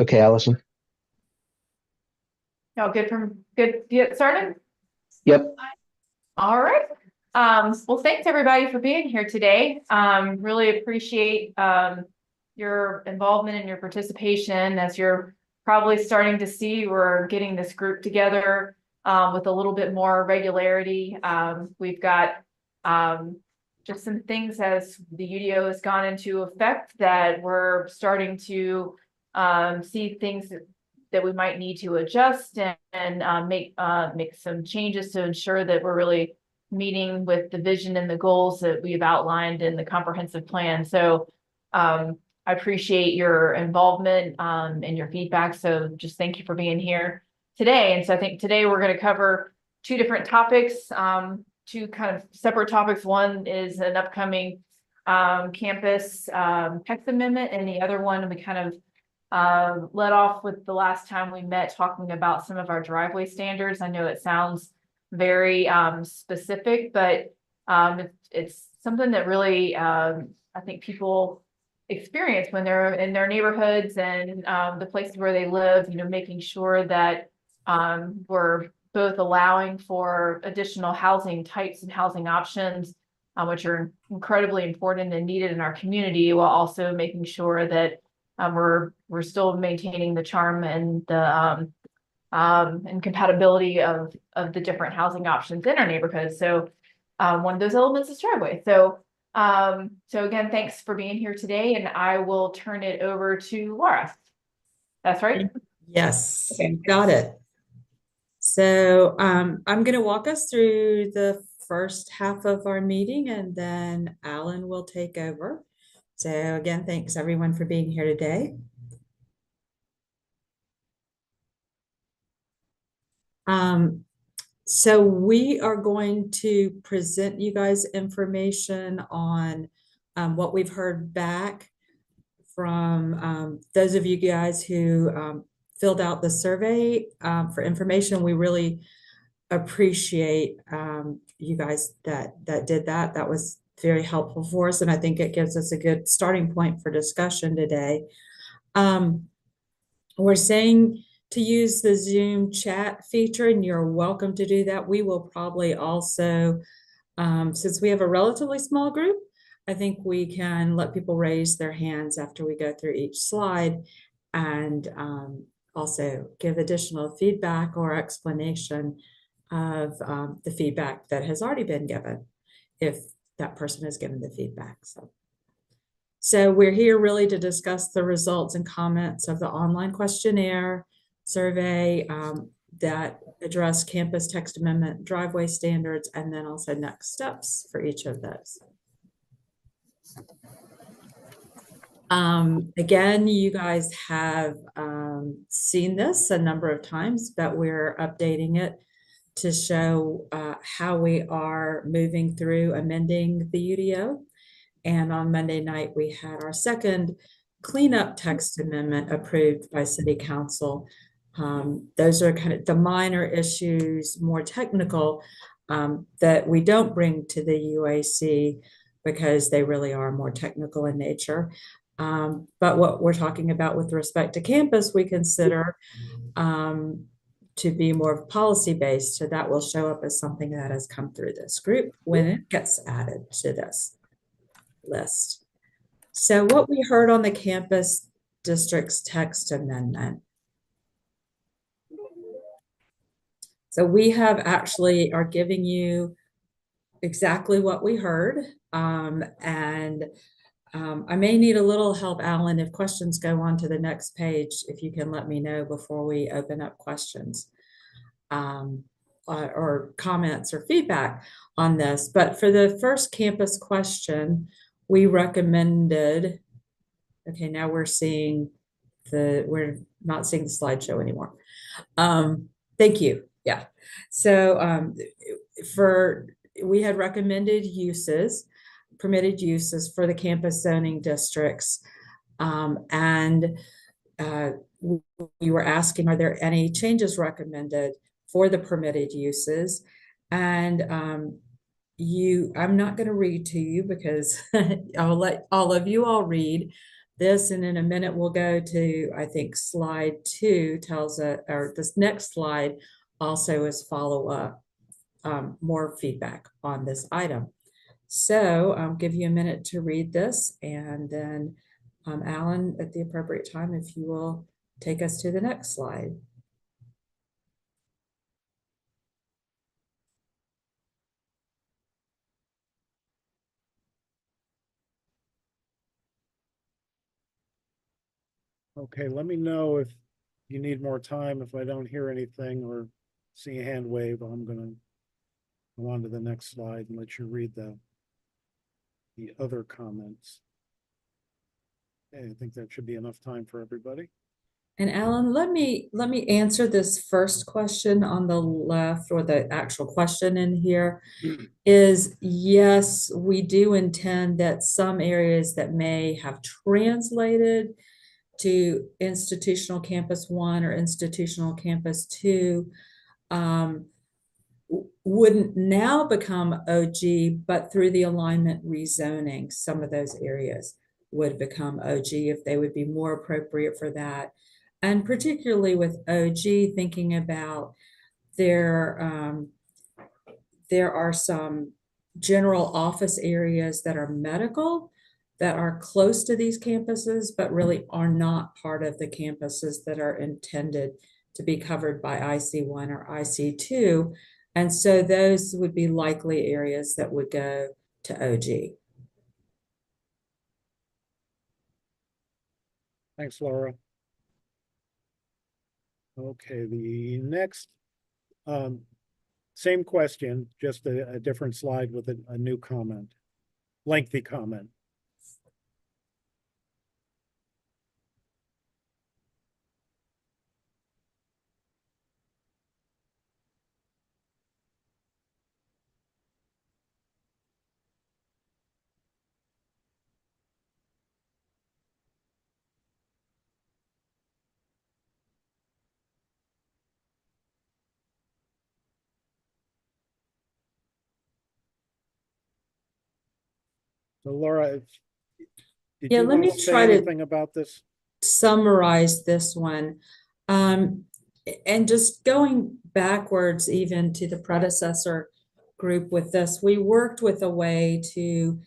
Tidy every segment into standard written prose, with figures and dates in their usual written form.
Okay, Allison. No, good to get started. Yep. All right. Well, thanks everybody for being here today. Really appreciate your involvement and your participation. As you're probably starting to see, we're getting this group together with a little bit more regularity. We've got just some things as the UDO has gone into effect that we're starting to see things that we might need to adjust and make some changes to ensure that we're really meeting with the vision and the goals that we've outlined in the comprehensive plan. So I appreciate your involvement and your feedback. So just thank you for being here today. And so I think today we're going to cover two different topics, two kind of separate topics. One is an upcoming campus text amendment, and the other one we kind of led off with the last time we met talking about some of our driveway standards. I know it sounds very specific, but it's something that really I think people experience when they're in their neighborhoods and the places where they live, making sure that we're both allowing for additional housing types and housing options, which are incredibly important and needed in our community, while also making sure that we're still maintaining the charm and the and compatibility of the different housing options in our neighborhood. So one of those elements is driveway. So again, thanks for being here today, and I will turn it over to Laura. That's right. Yes, Okay. got it. So I'm going to walk us through the first half of our meeting, and then Alan will take over. So again, thanks everyone for being here today. So we are going to present you guys information on what we've heard back from those of you guys who filled out the survey for information. We really appreciate you guys that did that. That was very helpful for us, and I think it gives us a good starting point for discussion today. We're saying to use the Zoom chat feature, and you're welcome to do that. We will probably also, since we have a relatively small group, I think we can let people raise their hands after we go through each slide, and also give additional feedback or explanation of the feedback that has already been given, if that person has given the feedback. So we're here really to discuss the results and comments of the online questionnaire survey that address campus text amendment, driveway standards, and then also next steps for each of those. Again, you guys have seen this a number of times, but we're updating it to show how we are moving through amending the UDO. And on Monday night, we had our second cleanup text amendment approved by City Council. Those are kind of the minor issues, more technical, that we don't bring to the UAC because they really are more technical in nature. But what we're talking about with respect to campus, we consider to be more policy-based. So that will show up as something that has come through this group when it gets added to this list. So what we heard on the campus district's text amendment. So we have actually are giving you exactly what we heard. I may need a little help, Alan, if questions go on to the next page, if you can let me know before we open up questions or comments or feedback on this. But for the first campus question, we recommended, okay, now we're not seeing the slideshow anymore. Thank you. Yeah. So we had recommended permitted uses for the campus zoning districts. And we were asking, are there any changes recommended for the permitted uses? And I'm not going to read to you because I'll let all of you all read this, and in a minute we'll go to, I think, slide 2 tells or this next slide also is follow-up, more feedback on this item. So I'll give you a minute to read this, and then Alan, at the appropriate time, if you will take us to the next slide. Okay, let me know if you need more time. If I don't hear anything or see a hand wave, I'm gonna go on to the next slide and let you read the other comments. Okay, I think that should be enough time for everybody. And Alan, let me answer this first question on the left, or the actual question in here is, yes, we do intend that some areas that may have translated to institutional campus 1 or institutional campus 2 wouldn't now become OG, but through the alignment rezoning, some of those areas would become OG if they would be more appropriate for that. And particularly with OG, thinking about there are some general office areas that are medical that are close to these campuses, but really are not part of the campuses that are intended to be covered by IC1 or IC2. And so those would be likely areas that would go to OG. Thanks, Laura. Okay, the next, same question, just a different slide with a new comment, lengthy comment. So Laura, did Yeah, you let want me to say try to anything about this? summarize this one. And just going backwards even to the predecessor group with this, we worked with a way to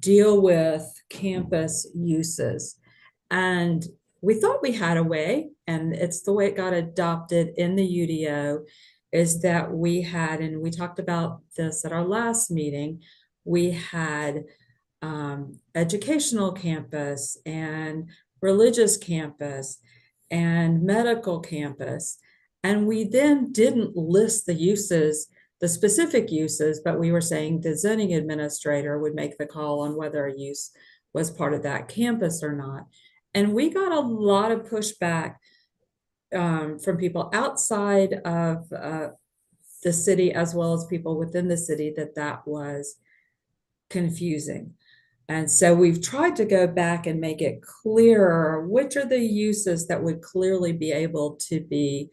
deal with campus uses. And we thought we had a way, and it's the way it got adopted in the UDO, is that we had, and we talked about this at our last meeting, we had educational campus and religious campus and medical campus. And we then didn't list the uses, the specific uses, but we were saying the zoning administrator would make the call on whether a use was part of that campus or not. And we got a lot of pushback from people outside of the city, as well as people within the city, that was confusing. And so we've tried to go back and make it clearer which are the uses that would clearly be able to be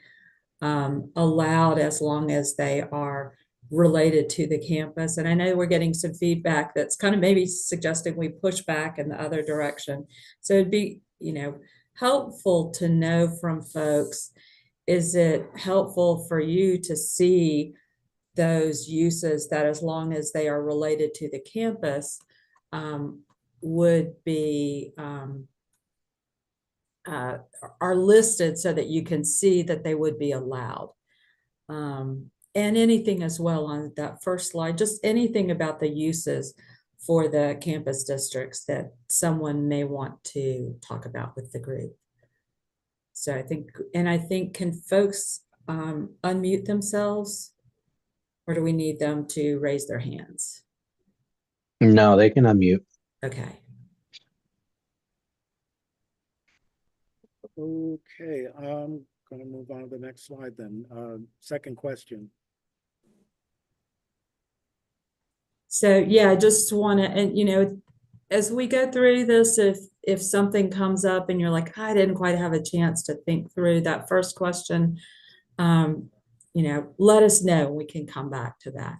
allowed as long as they are related to the campus. And I know we're getting some feedback that's kind of maybe suggesting we push back in the other direction. So it'd be, helpful to know from folks, is it helpful for you to see those uses that, as long as they are related to the campus, would be are listed so that you can see that they would be allowed. And anything as well on that first slide, just anything about the uses for the campus districts that someone may want to talk about with the group. So I think, can folks unmute themselves, or do we need them to raise their hands? No, they can unmute. Okay. Okay, I'm going to move on to the next slide then. Second question. So yeah, I just want to, and as we go through this, if something comes up and you're like, I didn't quite have a chance to think through that first question, let us know. We can come back to that.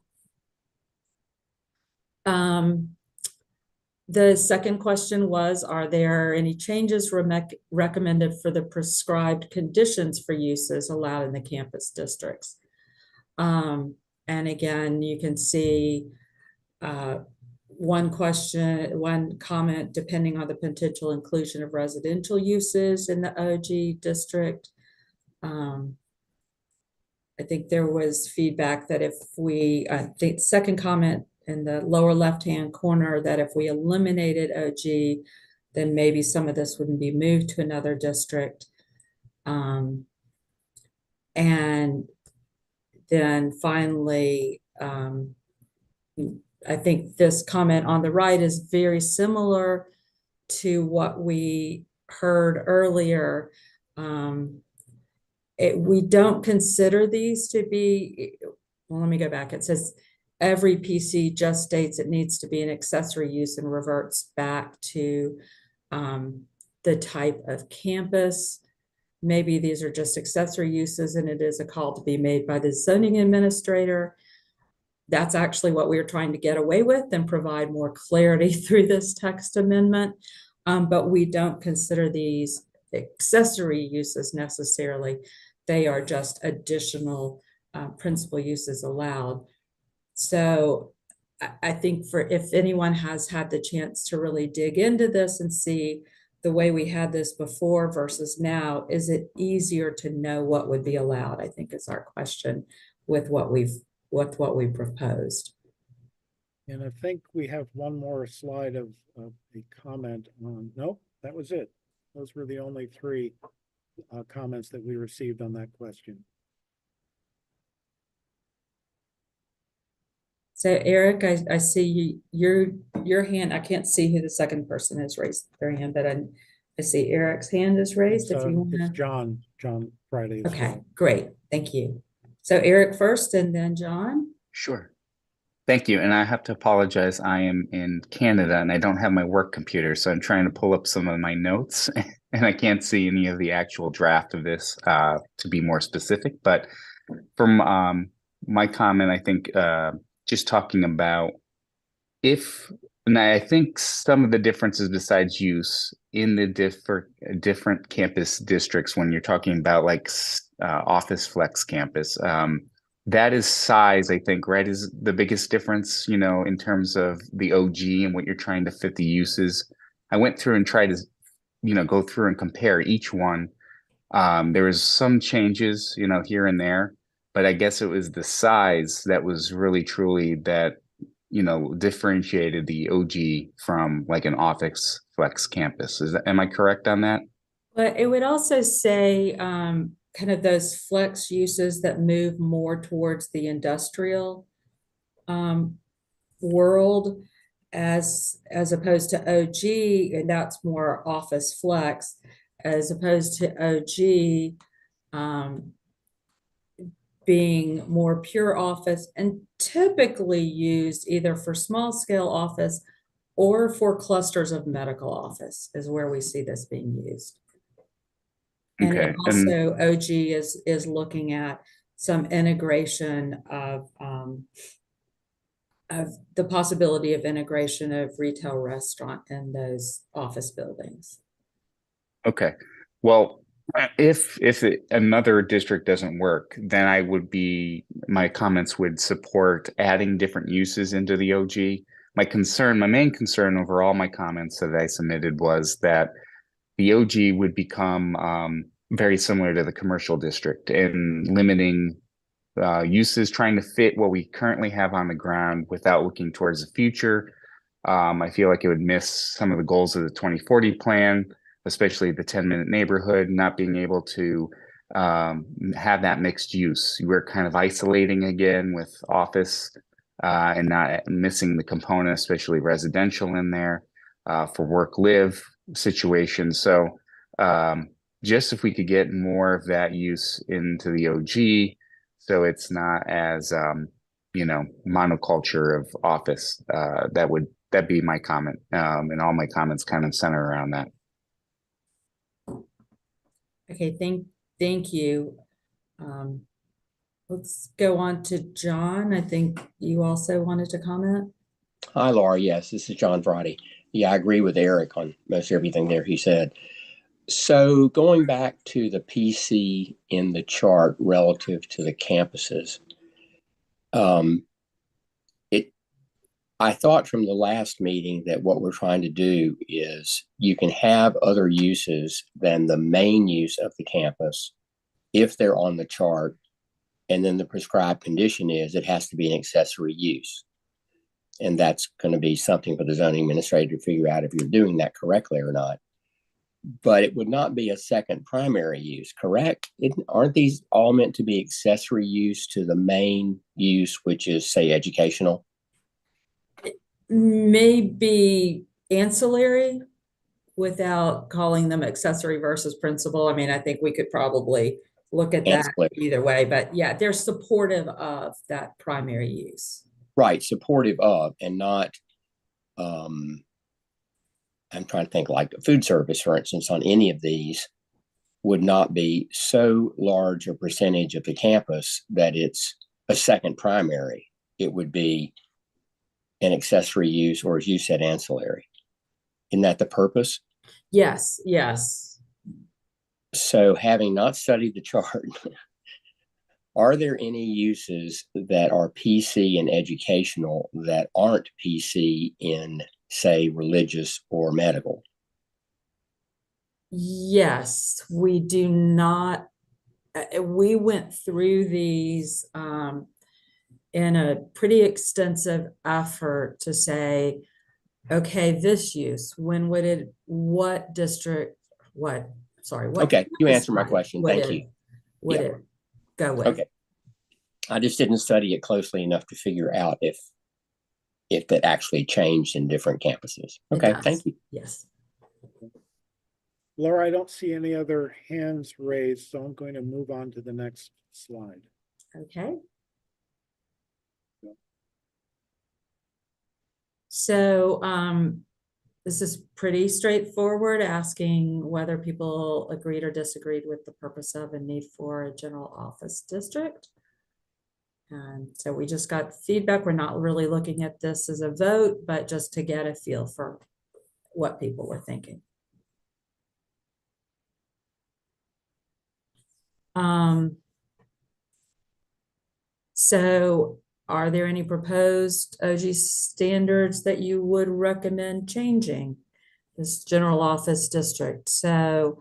The second question was, are there any changes recommended for the prescribed conditions for uses allowed in the campus districts? And again, you can see one comment, depending on the potential inclusion of residential uses in the OG district. I think there was feedback that I think second comment in the lower left-hand corner, that if we eliminated OG, then maybe some of this wouldn't be moved to another district. And then finally, I think this comment on the right is very similar to what we heard earlier. We don't consider these to be, well, let me go back. It says every PC just states it needs to be an accessory use and reverts back to the type of campus. Maybe these are just accessory uses and it is a call to be made by the zoning administrator. That's actually what we were trying to get away with and provide more clarity through this text amendment. But we don't consider these accessory uses necessarily. They are just additional principal uses allowed. So I think if anyone has had the chance to really dig into this and see the way we had this before versus now, is it easier to know what would be allowed? I think is our question with what we proposed. And I think we have one more slide of a comment on, no, that was it. Those were the only three comments that we received on that question. So Eric, I see your hand. I can't see who the second person has raised their hand, but I see Eric's hand is raised. It's, if you want it's to. John Friday. As Okay, well. great. Thank you. So Eric first and then John. Sure. Thank you. And I have to apologize. I am in Canada and I don't have my work computer, so I'm trying to pull up some of my notes and I can't see any of the actual draft of this to be more specific. But from my comment, I think just talking about and I think some of the differences besides use in the different campus districts when you're talking about like office flex campus, that is size, I think, right, is the biggest difference, in terms of the OG and what you're trying to fit the uses. I went through and tried to, go through and compare each one. There was some changes, here and there, but I guess it was the size that was really truly that, differentiated the OG from like an office flex campus. Am I correct on that? But it would also say kind of those flex uses that move more towards the industrial world as opposed to OG, and that's more office flex, as opposed to OG being more pure office and typically used either for small scale office or for clusters of medical office is where we see this being used. And Okay. also OG is looking at some integration of the possibility of integration of retail restaurant in those office buildings. Okay. Well, if another district doesn't work, then my comments would support adding different uses into the OG. My main concern over all my comments that I submitted was that the OG would become very similar to the commercial district and limiting uses, trying to fit what we currently have on the ground without looking towards the future. I feel like it would miss some of the goals of the 2040 plan, especially the 10-minute neighborhood, not being able to have that mixed use. We're kind of isolating again with office and not missing the component, especially residential in there for work-live situations. So just if we could get more of that use into the OG, so it's not as monoculture of office, that'd be my comment, and all my comments kind of center around that. Okay, thank you. Let's go on to John. I think you also wanted to comment. Hi, Laura. Yes, this is John Friday. Yeah, I agree with Eric on most everything there he said. So going back to the PC in the chart relative to the campuses, it I thought from the last meeting that what we're trying to do is you can have other uses than the main use of the campus if they're on the chart. And then the prescribed condition is it has to be an accessory use. And that's going to be something for the zoning administrator to figure out if you're doing that correctly or not. But it would not be a second primary use, correct? Aren't these all meant to be accessory use to the main use, which is, say, educational? Maybe ancillary without calling them accessory versus principal. I mean, I think we could probably look at that Ancillary. either way, but yeah, they're supportive of that primary use. Right, supportive of, and not, I'm trying to think, like food service, for instance, on any of these would not be so large a percentage of the campus that it's a second primary. It would be an accessory use, or as you said, ancillary. Isn't that the purpose? Yes, yes. So having not studied the chart, are there any uses that are PC and educational that aren't PC in, say, religious or medical? Yes, we do not. We went through these in a pretty extensive effort to say, okay, this use, when would it, what district, what, sorry, what? Okay, you answered my campus question. would Thank it- you. Would Yeah. it go with? Okay. I just didn't study it closely enough to figure out if that actually changed in different campuses. It Okay, does. thank you. Yes. Laura, I don't see any other hands raised, so I'm going to move on to the next slide. Okay. So this is pretty straightforward, asking whether people agreed or disagreed with the purpose of and need for a general office district. And so we just got feedback. We're not really looking at this as a vote, but just to get a feel for what people were thinking. So are there any proposed OG standards that you would recommend changing this general office district? So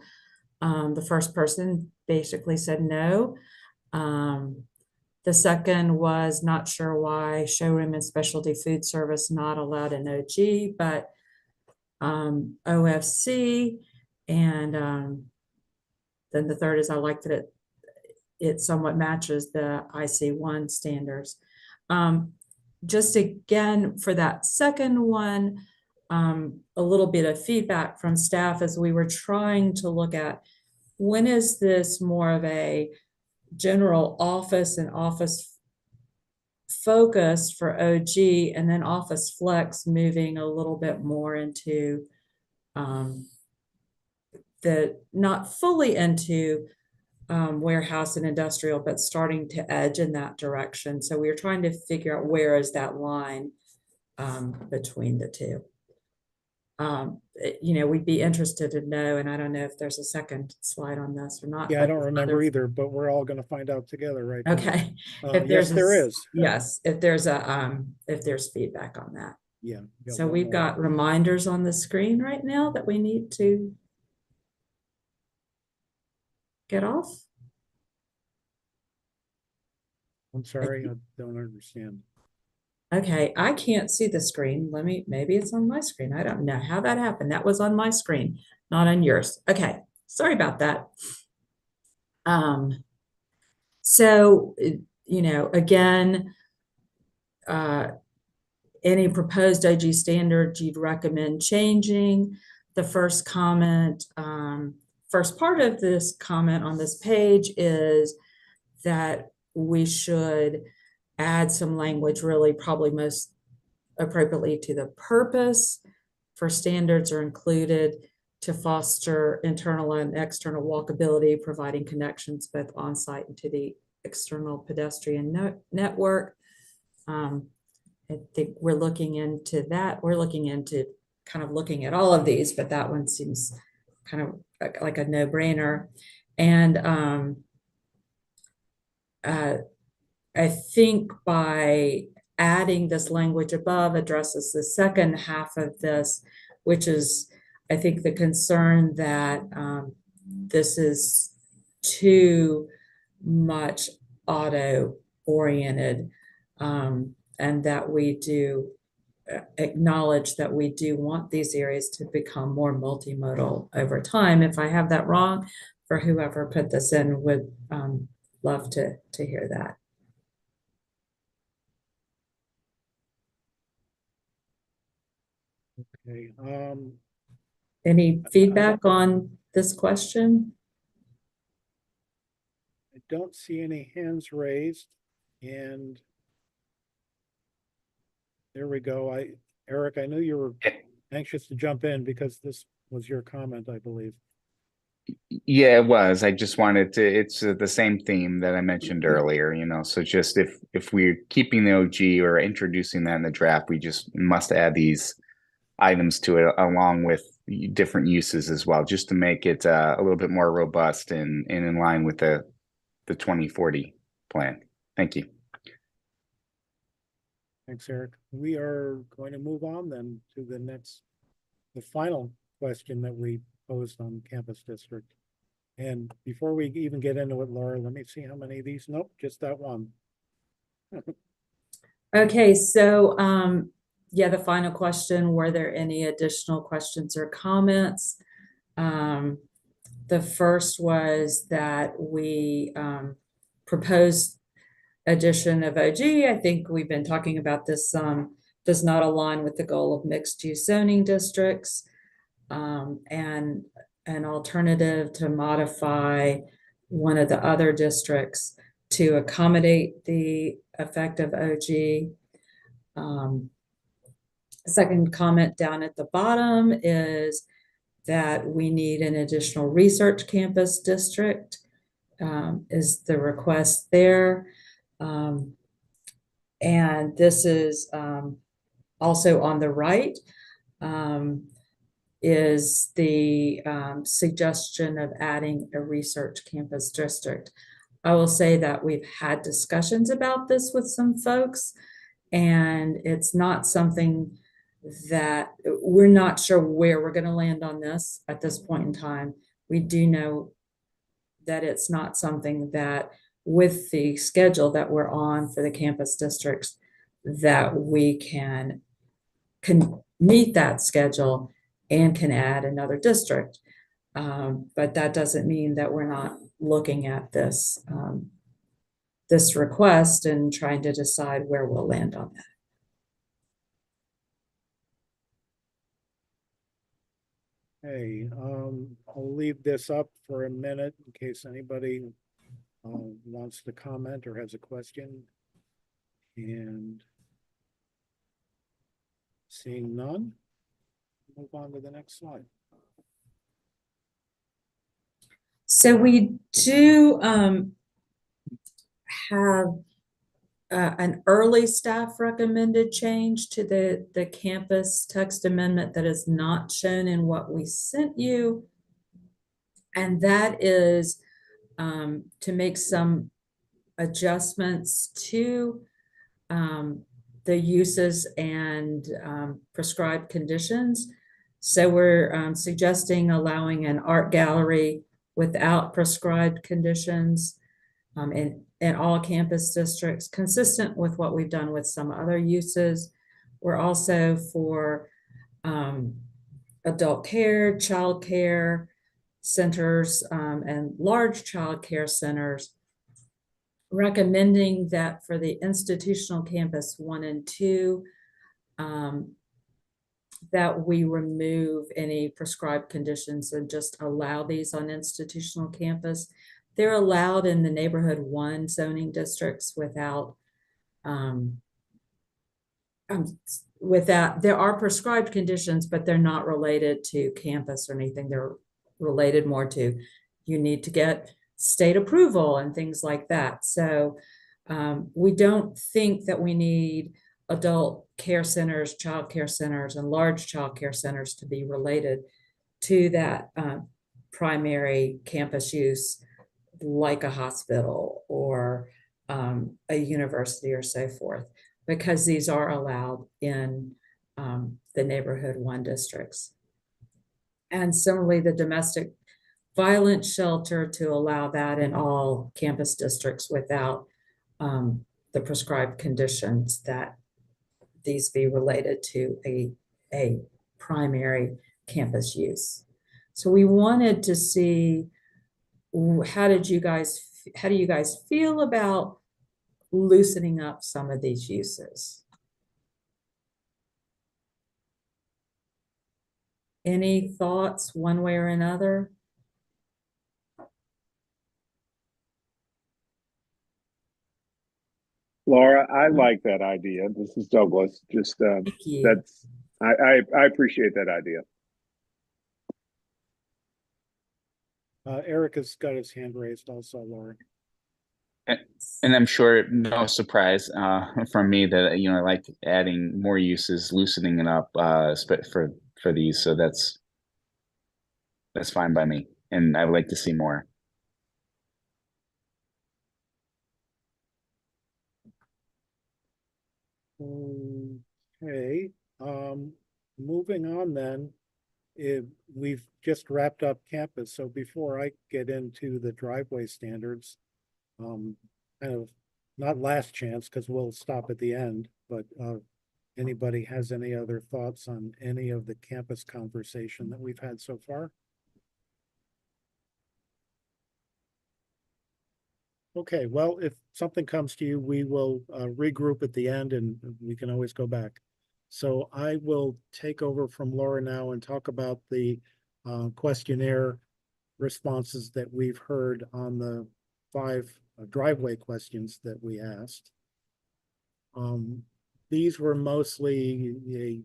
the first person basically said no. The second was not sure why showroom and specialty food service not allowed in OG, but OFC. And then the third is I like that it somewhat matches the IC1 standards. Just again, for that second one, a little bit of feedback from staff as we were trying to look at when is this more of a general office and office focus for OG, and then office flex moving a little bit more into the not fully into warehouse and industrial, but starting to edge in that direction. So we were trying to figure out where is that line between the two. You know, we'd be interested to know, and I don't know if there's a second slide on this or not. Yeah, I don't remember other- either, but we're all going to find out together, right? now. Okay. Yes, there is. Yes, if there's feedback on that. Yeah. So one we've more. got reminders on the screen right now that we need to get off. I'm sorry, I don't understand. Okay, I can't see the screen. Maybe it's on my screen. I don't know how that happened. That was on my screen, not on yours. Okay, sorry about that. So, you know, again, any proposed OG standards you'd recommend changing. The first comment, first part of this comment on this page is that we should add some language, really probably most appropriately to the purpose for standards are included to foster internal and external walkability, providing connections both on-site and to the external pedestrian network. I think we're looking into that. We're looking into kind of looking at all of these, but that one seems kind of like a no-brainer. And I think by adding this language above addresses the second half of this, which is, I think, the concern that this is too much auto-oriented, and that we do acknowledge that we do want these areas to become more multimodal over time. If I have that wrong, for whoever put this in, would love to hear that. Okay, Any feedback on this question? I don't see any hands raised, and there we go. Eric, I knew you were anxious to jump in because this was your comment, I believe. Yeah, it was. I just wanted to, it's the same theme that I mentioned earlier, you know, so just if we're keeping the OG or introducing that in the draft, we just must add these items to it along with different uses as well, just to make it a little bit more robust and in line with the 2040 plan. Thank you. Thanks, Eric. We are going to move on then to the final question that we posed on campus district. And before we even get into it, Laura, let me see how many of these. Nope, just that one. Okay, so yeah, the final question, were there any additional questions or comments? The first was that we proposed addition of OG. I think we've been talking about this, does not align with the goal of mixed use zoning districts, and an alternative to modify one of the other districts to accommodate the effect of OG. Second comment down at the bottom is that we need an additional research campus district, is the request there. And this is also on the right, is the suggestion of adding a research campus district. I will say that we've had discussions about this with some folks, and it's not something that we're not sure where we're going to land on this at this point in time. We do know that it's not something that, with the schedule that we're on for the campus districts, that we can meet that schedule and can add another district. But that doesn't mean that we're not looking at this, this request and trying to decide where we'll land on that. Hey, I'll leave this up for a minute in case anybody wants to comment or has a question. And seeing none, move on to the next slide. So we do have an early staff recommended change to the campus text amendment that is not shown in what we sent you. And that is to make some adjustments to the uses and prescribed conditions. So we're suggesting allowing an art gallery without prescribed conditions in all campus districts, consistent with what we've done with some other uses. We're also for adult care, child care centers, and large child care centers, recommending that for the institutional campus 1 and 2, that we remove any prescribed conditions and just allow these on institutional campus. They're allowed in the neighborhood 1 zoning districts without, there are prescribed conditions, but they're not related to campus or anything. They're related more to, you need to get state approval and things like that. So we don't think that we need adult care centers, child care centers, and large child care centers to be related to that primary campus use, like a hospital or a university or so forth, because these are allowed in the neighborhood 1 districts. And similarly, the domestic violence shelter to allow that in all campus districts without the prescribed conditions that these be related to a primary campus use. So we wanted to see, how do you guys feel about loosening up some of these uses? Any thoughts one way or another? Laura, I like that idea. This is Douglas. Just Thank you. that's I appreciate that idea. Eric has got his hand raised also, Laura. And I'm sure no surprise from me that I like adding more uses, loosening it up for these. So that's fine by me, and I would like to see more. Okay, moving on then. We've just wrapped up campus, so before I get into the driveway standards, kind of not last chance because we'll stop at the end, but anybody has any other thoughts on any of the campus conversation that we've had so far? Okay, well, if something comes to you, we will regroup at the end and we can always go back. So I will take over from Laura now and talk about the questionnaire responses that we've heard on the 5 driveway questions that we asked. These were mostly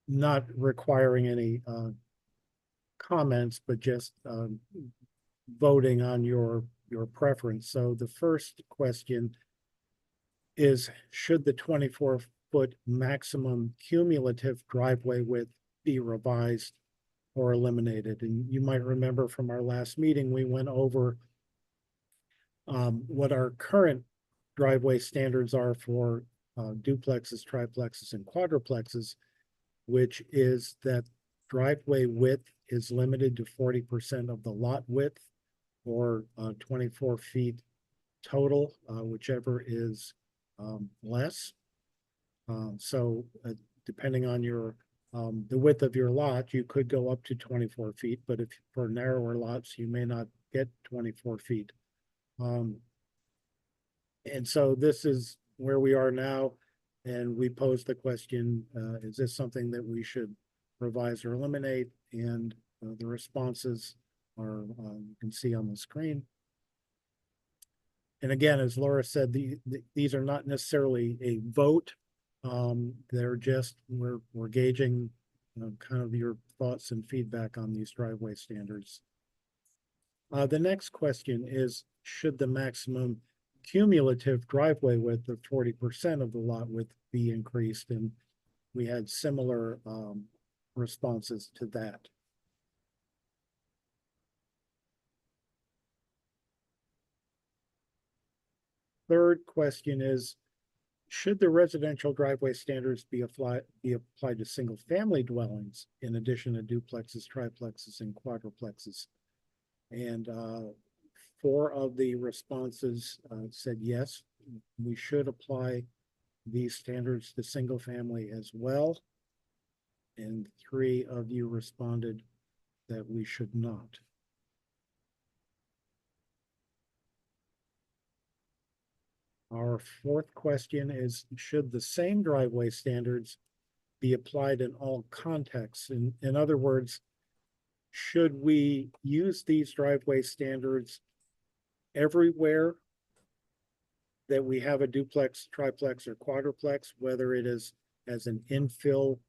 not requiring any comments, but just voting on your preference. So the first question is, should the 24-foot maximum cumulative driveway width be revised or eliminated? And you might remember from our last meeting, we went over what our current driveway standards are for duplexes, triplexes, and quadruplexes, which is that driveway width is limited to 40% of the lot width, or 24 feet total, whichever is less. So depending on the width of your lot, you could go up to 24 feet, but if for narrower lots, you may not get 24 feet. And so this is where we are now, and we posed the question, is this something that we should revise or eliminate? And the responses are, you can see on the screen. And again, as Laura said, these are not necessarily a vote. They're just, we're gauging kind of your thoughts and feedback on these driveway standards. The next question is, should the maximum cumulative driveway width of 40% of the lot width be increased? And we had similar responses to that. Third question is, should the residential driveway standards be applied to single family dwellings in addition to duplexes, triplexes, and quadruplexes? And 4 of the responses said yes, we should apply these standards to single family as well. And 3 of you responded that we should not. Our 4th question is, should the same driveway standards be applied in all contexts? In other words, should we use these driveway standards everywhere that we have a duplex, triplex, or quadruplex, whether it is as an infill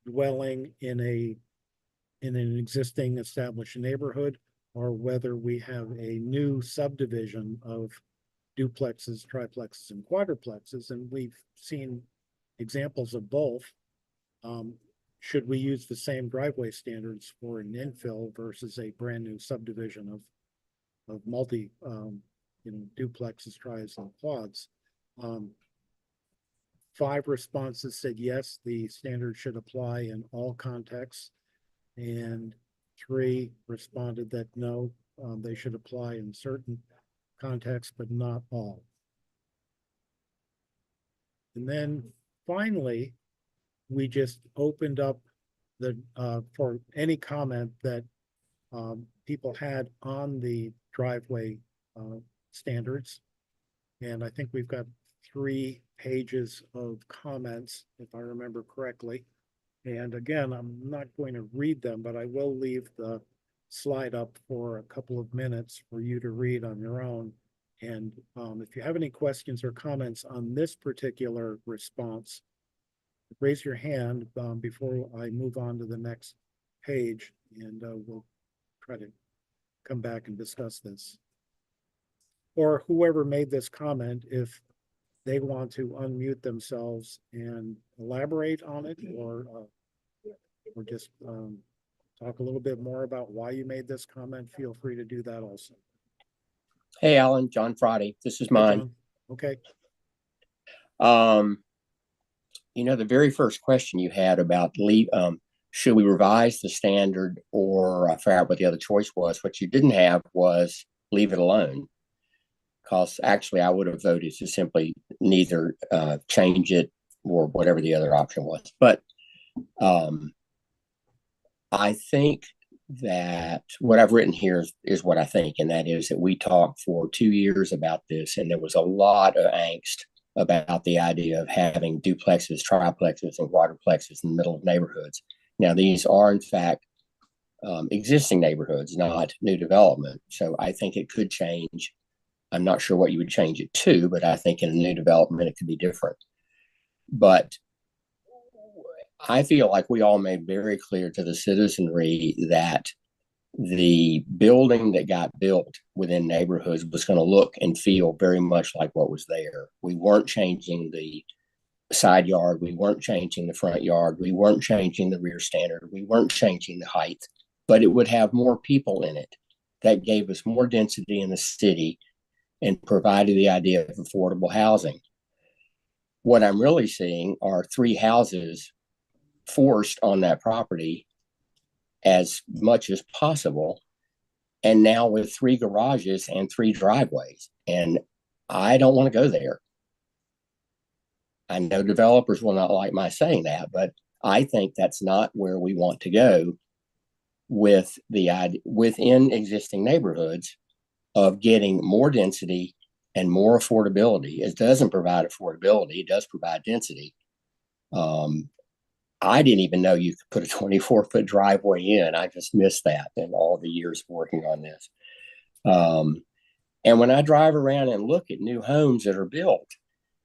dwelling in an existing established neighborhood, or whether we have a new subdivision of duplexes, triplexes, and quadruplexes, and we've seen examples of both. Should we use the same driveway standards for an infill versus a brand new subdivision of multi, duplexes, tris, and quads? 5 responses said yes, the standard should apply in all contexts, and 3 responded that no, they should apply in certain contexts, but not all. And then finally, we just opened up the for any comment that people had on the driveway standards. And I think we've got 3 pages of comments, if I remember correctly. And again, I'm not going to read them, but I will leave the slide up for a couple of minutes for you to read on your own. And if you have any questions or comments on this particular response, raise your hand before I move on to the next page, and we'll try to come back and discuss this. Or whoever made this comment, if they want to unmute themselves and elaborate on it, or just talk a little bit more about why you made this comment, feel free to do that also. Hey, Alan, John Friday. This is mine. John. Okay. The very first question you had about should we revise the standard, or I forgot what the other choice was. What you didn't have was leave it alone. Because actually I would have voted to simply neither change it or whatever the other option was. But I think that what I've written here is what I think, and that is that we talked for 2 years about this, and there was a lot of angst about the idea of having duplexes, triplexes, and quadruplexes in the middle of neighborhoods. Now, these are, in fact, existing neighborhoods, not new development. So I think it could change. I'm not sure what you would change it to, but I think in a new development, it could be different. But I feel like we all made very clear to the citizenry that the building that got built within neighborhoods was going to look and feel very much like what was there. We weren't changing the side yard. We weren't changing the front yard. We weren't changing the rear standard. We weren't changing the height, but it would have more people in it. That gave us more density in the city and provided the idea of affordable housing. What I'm really seeing are 3 houses forced on that property as much as possible, and now with 3 garages and 3 driveways. And I don't want to go there. I know developers will not like my saying that, but I think that's not where we want to go with the idea within existing neighborhoods of getting more density and more affordability. It doesn't provide affordability, it does provide density. I didn't even know you could put a 24-foot driveway in. I just missed that in all the years working on this. And when I drive around and look at new homes that are built,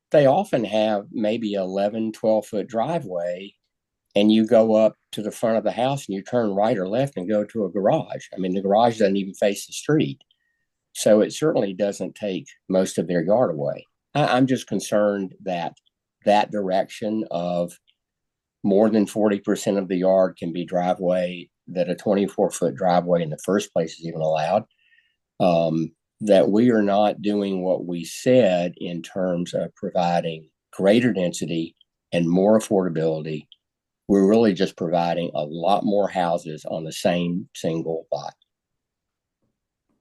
they often have maybe 11, 12-foot driveway, and you go up to the front of the house and you turn right or left and go to a garage. I mean, the garage doesn't even face the street. So it certainly doesn't take most of their yard away. I'm just concerned that that direction of more than 40% of the yard can be driveway, that a 24-foot driveway in the first place is even allowed, that we are not doing what we said in terms of providing greater density and more affordability. We're really just providing a lot more houses on the same single lot.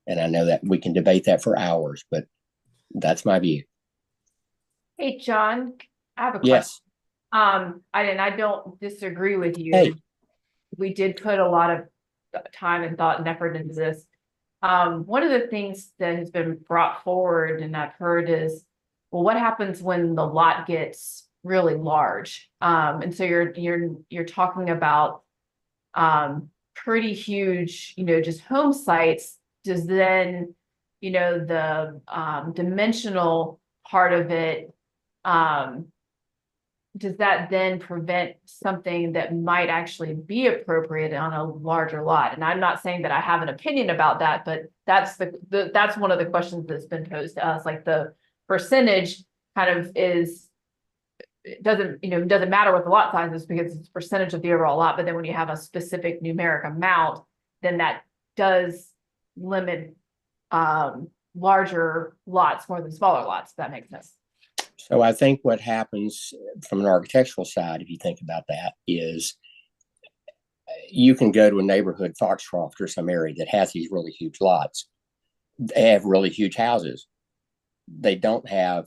And I know that we can debate that for hours, but that's my view. Hey, John, I have a question. Yes. I don't disagree with you. Hey. We did put a lot of time and thought and effort into this. One of the things that has been brought forward and I've heard is, well, what happens when the lot gets really large? And so you're talking about pretty huge, just home sites. Does then, the dimensional part of it does that then prevent something that might actually be appropriate on a larger lot? And I'm not saying that I have an opinion about that, but that's that's one of the questions that's been posed to us, like the percentage kind of is, it doesn't, doesn't matter what the lot size is because it's a percentage of the overall lot, but then when you have a specific numeric amount, then that does limit larger lots more than smaller lots, if that makes sense. So I think what happens from an architectural side, if you think about that, is you can go to a neighborhood, Foxcroft or some area that has these really huge lots. They have really huge houses. They don't have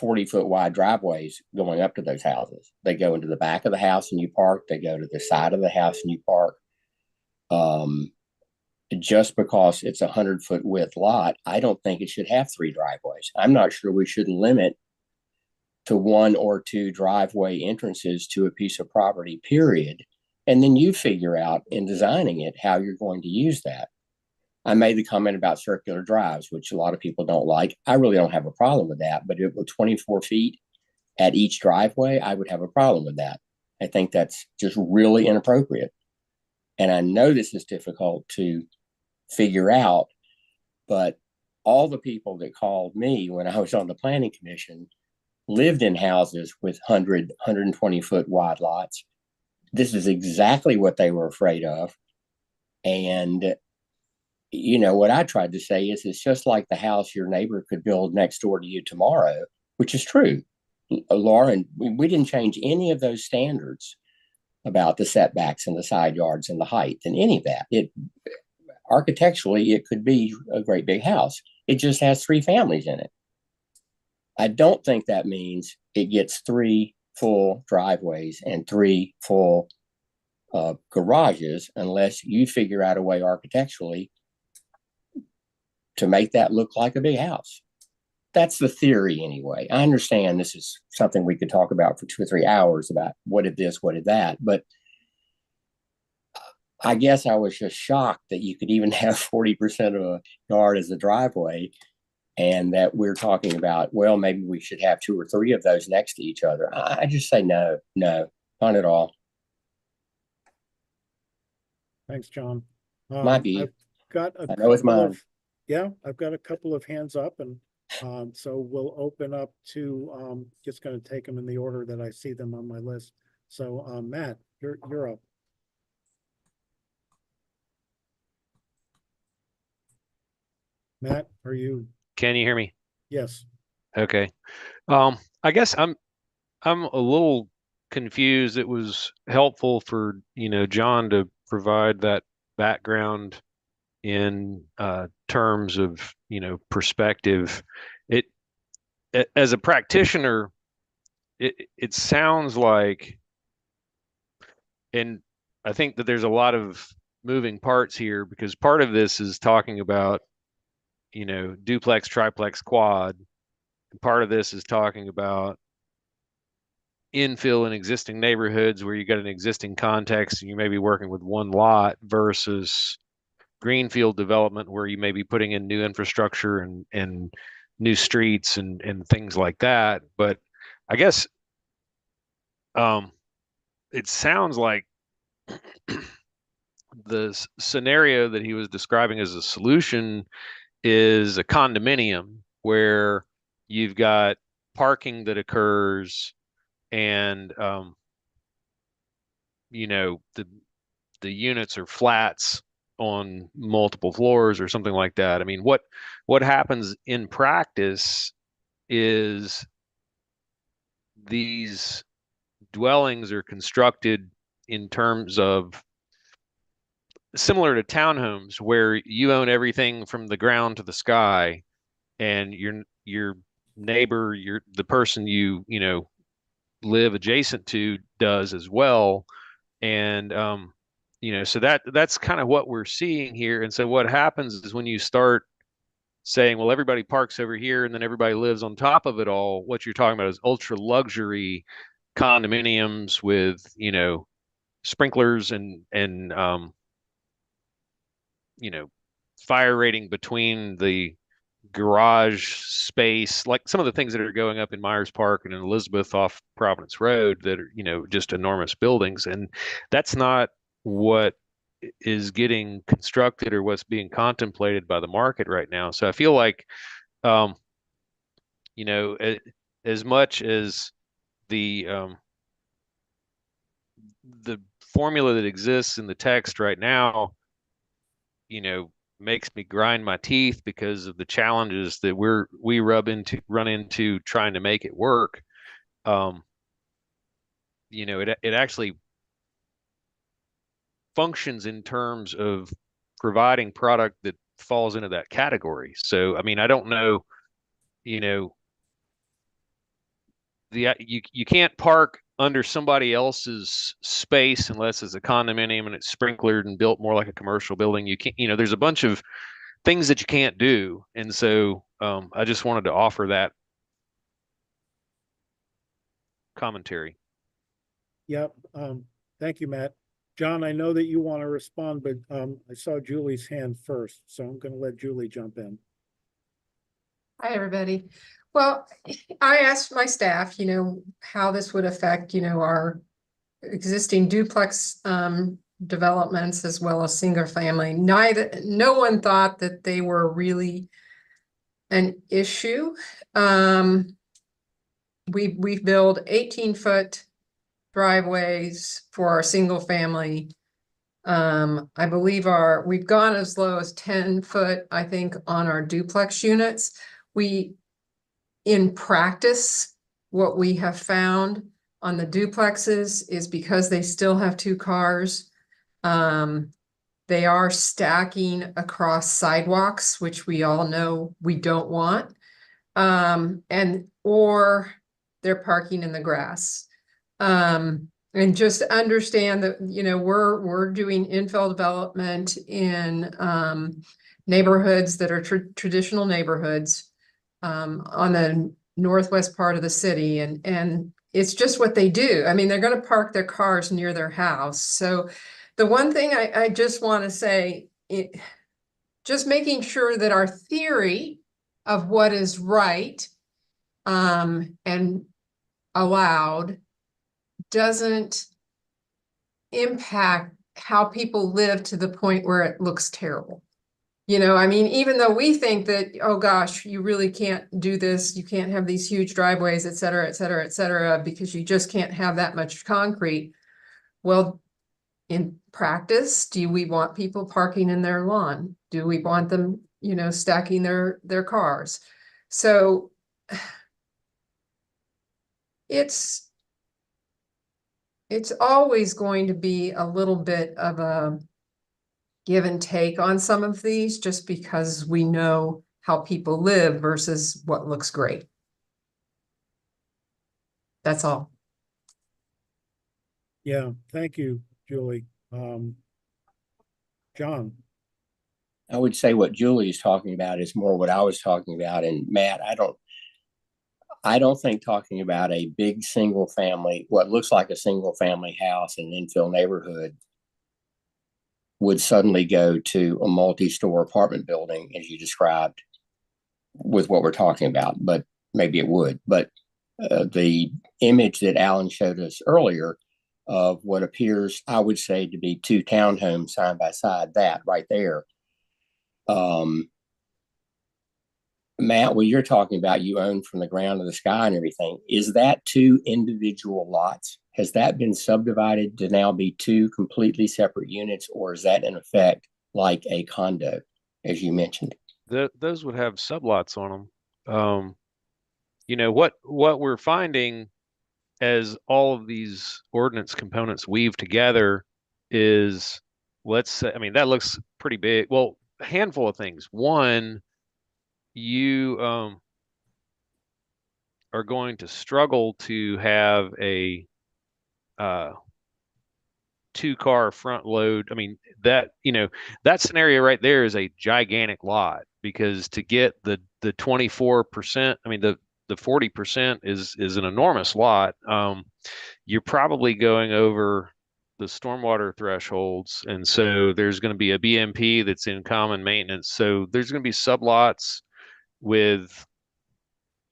40-foot wide driveways going up to those houses. They go into the back of the house and you park. They go to the side of the house and you park. Just because it's 100-foot width lot, I don't think it should have 3 driveways. I'm not sure we should limit to 1 or 2 driveway entrances to a piece of property, period. And then you figure out in designing it how you're going to use that. I made the comment about circular drives, which a lot of people don't like. I really don't have a problem with that, but with 24 feet at each driveway, I would have a problem with that. I think that's just really inappropriate. And I know this is difficult to figure out, but all the people that called me when I was on the planning commission lived in houses with 100, 120-foot wide lots. This is exactly what they were afraid of. And what I tried to say is it's just like the house your neighbor could build next door to you tomorrow, which is true. Lauren, we didn't change any of those standards about the setbacks and the side yards and the height and any of that. Architecturally, it could be a great big house. It just has 3 families in it. I don't think that means it gets 3 full driveways and 3 full garages unless you figure out a way architecturally to make that look like a big house. That's the theory anyway. I understand this is something we could talk about for 2 or 3 hours about what did this, what did that, but I guess I was just shocked that you could even have 40% of a yard as a driveway, and that we're talking about, well, maybe we should have 2 or 3 of those next to each other. I just say no, not at all. Thanks, John. My view. I've got a I know it's couple mine. I've got a couple of hands up, and so we'll open up to just going to take them in the order that I see them on my list. So Matt, you're up. Matt, are you? Can you hear me? Yes. Okay. I guess I'm a little confused. It was helpful for, John to provide that background in terms of, perspective. As a practitioner, it sounds like, and I think that there's a lot of moving parts here, because part of this is talking about, duplex, triplex, quad. And part of this is talking about infill in existing neighborhoods where you got an existing context and you may be working with one lot versus greenfield development where you may be putting in new infrastructure and new streets and things like that. But I guess it sounds like the scenario that he was describing as a solution is a condominium where you've got parking that occurs and the units are flats on multiple floors or something like that. I mean, what happens in practice is these dwellings are constructed in terms of similar to townhomes where you own everything from the ground to the sky, and your neighbor, the person you live adjacent to does as well. And so that's kind of what we're seeing here. And so what happens is when you start saying, well, everybody parks over here and then everybody lives on top of it all, what you're talking about is ultra luxury condominiums with sprinklers and fire rating between the garage space, like some of the things that are going up in Myers Park and in Elizabeth off Providence Road that are, just enormous buildings. And that's not what is getting constructed or what's being contemplated by the market right now. So I feel like, um, as much as the formula that exists in the text right now, makes me grind my teeth because of the challenges that we run into trying to make it work. It actually functions in terms of providing product that falls into that category. So, I mean, I don't know, you can't park under somebody else's space unless it's a condominium and it's sprinklered and built more like a commercial building. You can't, there's a bunch of things that you can't do. And so I just wanted to offer that commentary. Yep. Thank you, Matt. John, I know that you want to respond, but I saw Julie's hand first, so I'm going to let Julie jump in. Hi, everybody. Well, I asked my staff, how this would affect, our existing duplex developments as well as single family. No one thought that they were really an issue. We build 18-foot driveways for our single family. I believe we've gone as low as 10-foot, I think, on our duplex units. In practice, what we have found on the duplexes is because they still have two cars, they are stacking across sidewalks, which we all know we don't want, or they're parking in the grass. And just understand that, we're doing infill development in neighborhoods that are traditional neighborhoods on the northwest part of the city. And it's just what they do. I mean, they're going to park their cars near their house. So the one thing I just want to say, just making sure that our theory of what is right and allowed doesn't impact how people live to the point where it looks terrible. I mean, even though we think that, oh gosh, you really can't do this, you can't have these huge driveways, et cetera, et cetera, et cetera, because you just can't have that much concrete. Well, in practice, do we want people parking in their lawn? Do we want them, stacking their cars? So it's always going to be a little bit of a give and take on some of these, just because we know how people live versus what looks great. That's all. Yeah, thank you, Julie. John. I would say what Julie is talking about is more what I was talking about. And Matt, I don't think talking about a big single family, what looks like a single family house in an infill neighborhood, would suddenly go to a multi-store apartment building, as you described, with what we're talking about. But maybe it would. But the image that Alan showed us earlier of what appears, I would say, to be two townhomes side by side, that right there. Matt, what you're talking about, you own from the ground to the sky and everything, is that two individual lots? Has that been subdivided to now be two completely separate units, or is that in effect like a condo, as you mentioned? Those would have sublots on them. What we're finding as all of these ordinance components weave together is, let's say, I mean, that looks pretty big. Well, a handful of things. One, you are going to struggle to have a two-car front load. I mean, that scenario right there is a gigantic lot, because to get the 24%, I mean, the 40% is an enormous lot. You're probably going over the stormwater thresholds, and so there's going to be a BMP that's in common maintenance. So there's going to be sublots with,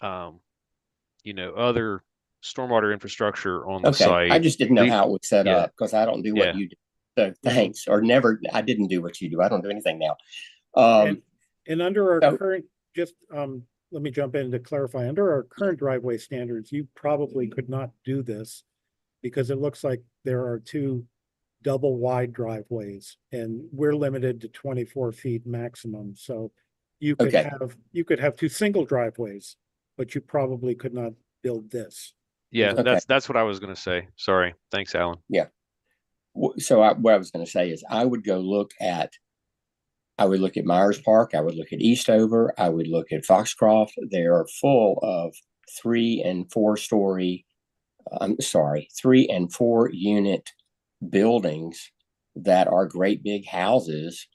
other stormwater infrastructure on the Okay, site. I just didn't know The- how it was set yeah. up because I don't do Yeah. what you do. So thanks, or never. I didn't do what you do. I don't do anything now. And under our so- current, just, let me jump in to clarify, under our current driveway standards, you probably could not do this because it looks like there are two double wide driveways and we're limited to 24 feet maximum. So you could Okay. have two single driveways, but you probably could not build this. Yeah, Okay. that's what I was going to say. Sorry. Thanks, Alan. So what I was going to say is I would look at Myers Park. I would look at Eastover. I would look at Foxcroft. They are full of 3 and 4 story, 3 and 4 unit buildings that are great big houses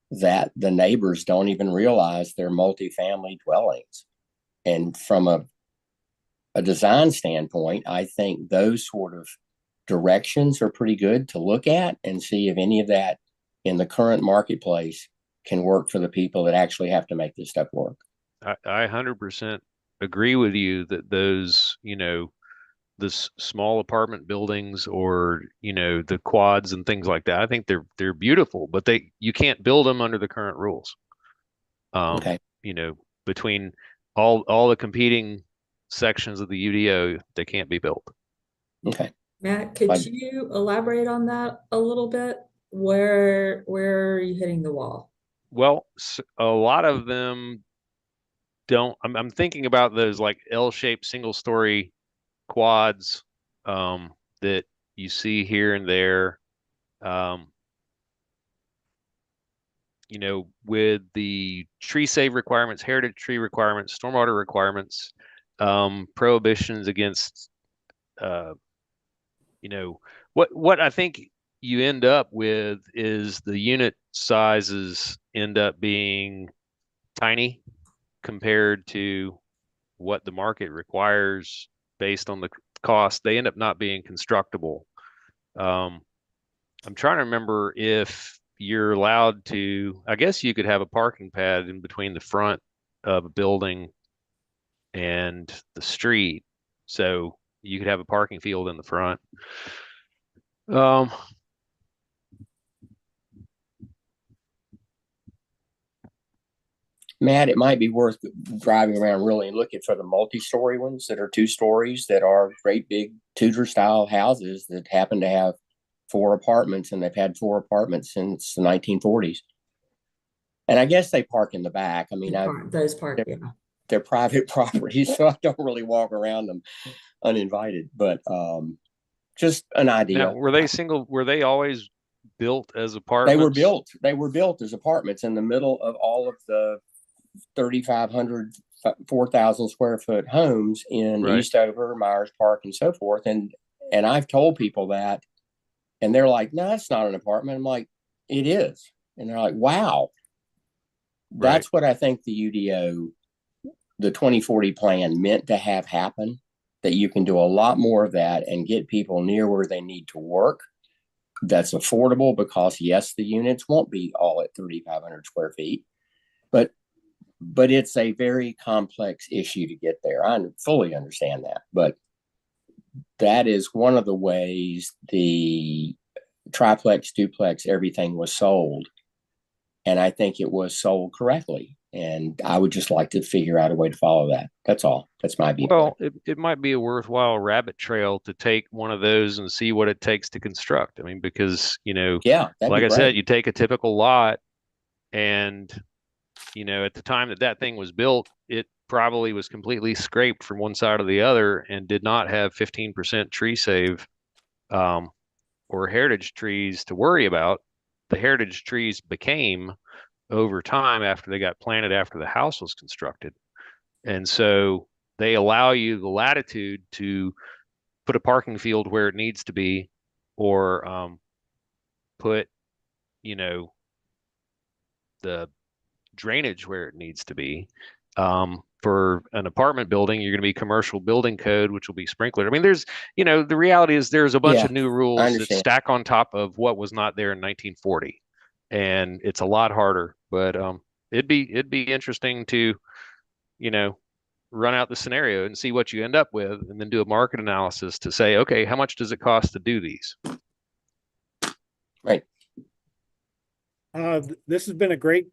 that the neighbors don't even realize they're multifamily dwellings. And from a design standpoint, I think those sort of directions are pretty good to look at and see if any of that in the current marketplace can work for the people that actually have to make this stuff work. I 100% agree with you that those, the small apartment buildings or, the quads and things like that, I think they're beautiful, but you can't build them under the current rules. Okay. Between all the competing sections of the UDO, they can't be built. Okay. Matt, could you elaborate on that a little bit? Where are you hitting the wall? Well, a lot of them don't. I'm thinking about those like L-shaped single-story quads that you see here and there. With the tree save requirements, heritage tree requirements, stormwater requirements, prohibitions against, what I think you end up with is the unit sizes end up being tiny compared to what the market requires based on the cost. They end up not being constructible. I'm trying to remember if you're allowed to, I guess you could have a parking pad in between the front of a building and the street. So you could have a parking field in the front. Matt, it might be worth driving around really and looking for the multi-story ones that are 2 stories that are great big Tudor style houses that happen to have 4 apartments, and they've had 4 apartments since the 1940s. And I guess they park in the back. I mean, they're private property, so I don't really walk around them uninvited, but just an idea. Now, were they always built as apartments? They were built as apartments in the middle of all of the 3,500, 4,000 square foot homes in Eastover, Myers Park, and so forth. And I've told people that, and they're like, "No, that's not an apartment." I'm like, "It is," and they're like, "Wow." That's what I think the UDO, the 2040 plan, meant to have happen. That you can do a lot more of that and get people near where they need to work. That's affordable because yes, the units won't be all at 3,500 square feet, but it's a very complex issue to get there. I fully understand that, but that is one of the ways the triplex, duplex, everything was sold. And I think it was sold correctly. And I would just like to figure out a way to follow that. That's all. That's my view. Well, it might be a worthwhile rabbit trail to take one of those and see what it takes to construct. I mean, because, like I said, you take a typical lot and, at the time that thing was built, it probably was completely scraped from one side or the other and did not have 15% tree save or heritage trees to worry about. The heritage trees became over time after they got planted after the house was constructed. And so they allow you the latitude to put a parking field where it needs to be, or put, the drainage where it needs to be. For an apartment building, you're going to be commercial building code, which will be sprinkler. I mean, there's, the reality is there's a bunch of new rules that stack on top of what was not there in 1940. And it's a lot harder, but it'd be interesting to run out the scenario and see what you end up with, and then do a market analysis to say, okay, how much does it cost to do these? Right. This has been a great